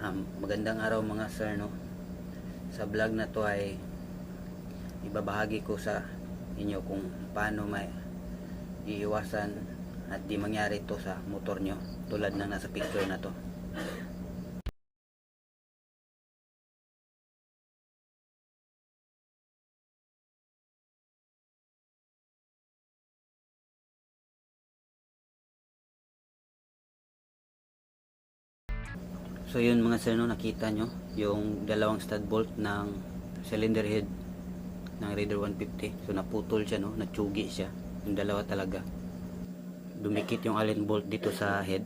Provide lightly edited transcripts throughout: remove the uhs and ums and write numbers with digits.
Magandang araw mga sir, no. Sa vlog na to ay ibabahagi ko sa inyo kung paano may iiwasan at di mangyari to sa motor nyo tulad ng nasa picture na to. So yun mga sir, no, nakita nyo yung dalawang stud bolt ng cylinder head ng Raider 150. So naputol siya, no, natsugi siya yung dalawa talaga. Dumikit yung allen bolt dito sa head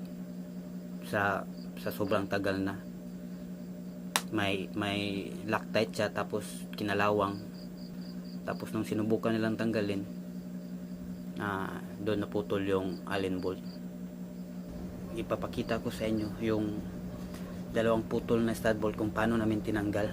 sa sobrang tagal na. May Loctite siya, tapos kinalawang, tapos nung sinubukan nilang tanggalin, doon naputol yung allen bolt. Ipapakita ko sa inyo yung dalawang putol na stud bolt kung paano namin tinanggal.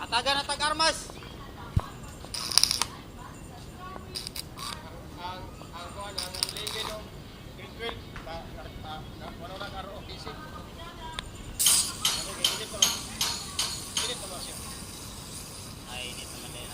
Ataga na tag-armas. Ang kuan ang lingge no grade 12 na wala na karo office. Ano gilid pa lang. Gilid pa lang siya. Ay, init naman din.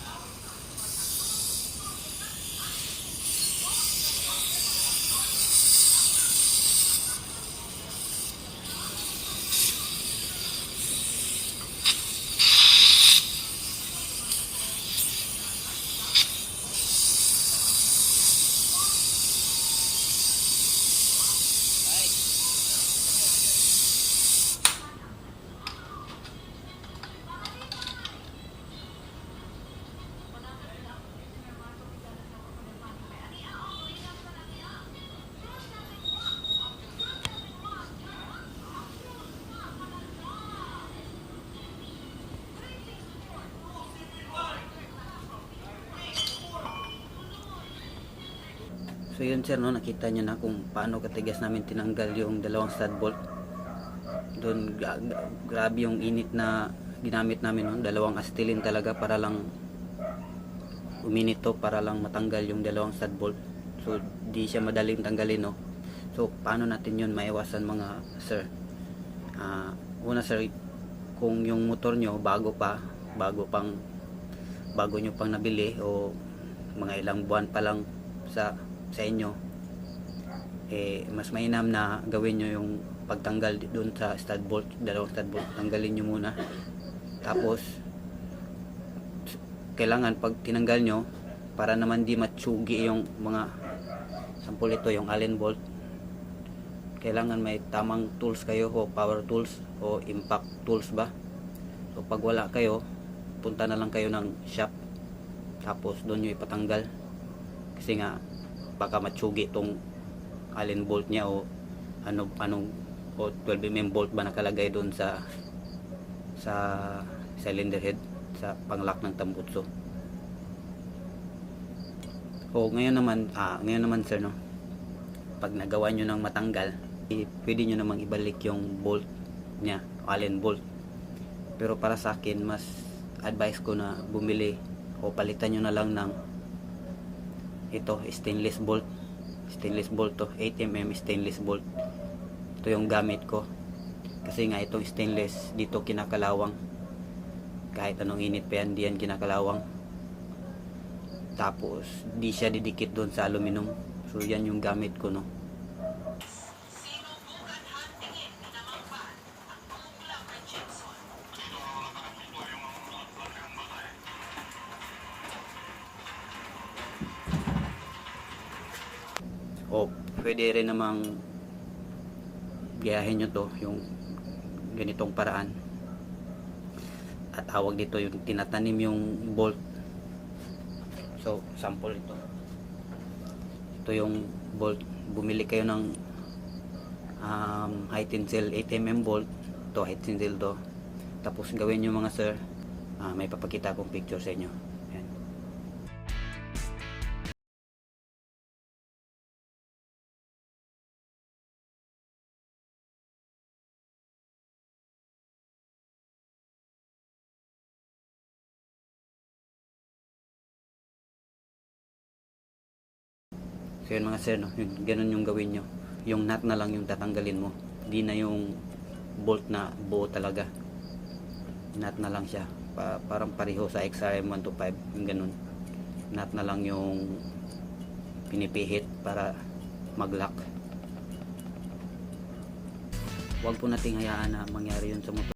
So yun sir, no, nakita nyo na kung paano katigas namin tinanggal yung dalawang stud bolt. Doon grabe yung init na ginamit namin, no? Dalawang astilin talaga para lang uminito, para lang matanggal yung dalawang stud bolt. So di siya madaling tanggalin, no. So paano natin yun maiwasan mga sir? Una sir, kung yung motor nyo bago nyo pang nabili o mga ilang buwan pa lang sa inyo, mas mainam na gawin nyo yung pagtanggal doon sa stud bolt, dalawang stud bolt, tanggalin nyo muna. Tapos kailangan pag tinanggal nyo, para naman di matsugi yung mga sampul, ito yung Allen bolt, kailangan may tamang tools kayo, o power tools o impact tools ba. So pag wala kayo, punta na lang kayo ng shop, tapos doon nyo ipatanggal, kasi nga baka matsugi tong Allen bolt nya, o anong o 12mm bolt ba nakalagay doon sa cylinder head, sa panglock ng tambutso. O ngayon naman sir, no, pag nagawa nyo ng matanggal, pwede nyo namang ibalik yung bolt nya, Allen bolt. Pero para sa akin, mas advice ko na bumili o palitan nyo na lang ng ito, stainless bolt to, 8mm stainless bolt. Ito yung gamit ko, kasi nga itong stainless dito kinakalawang, kahit anong init pa yan, di yan kinakalawang. Tapos di siya didikit doon sa aluminum. So yan yung gamit ko, no. O pwede rin namang gayahin nyo to, yung ganitong paraan. At tawag dito yung tinatanim yung bolt. So sample ito yung bolt. Bumili kayo ng high tensile 8mm bolt, to high tensile to. Tapos gawin nyo mga sir, may papakita akong picture sa inyo. Ayan. So yun mga sir, no, ganun yung gawin nyo. Yung nut na lang yung tatanggalin mo, di na yung bolt na buo talaga. Nut na lang siya, parang pareho sa XRM 125, yung ganun. Nut na lang yung pinipihit para mag-lock. Huwag po nating hayaan na mangyari yun sa motor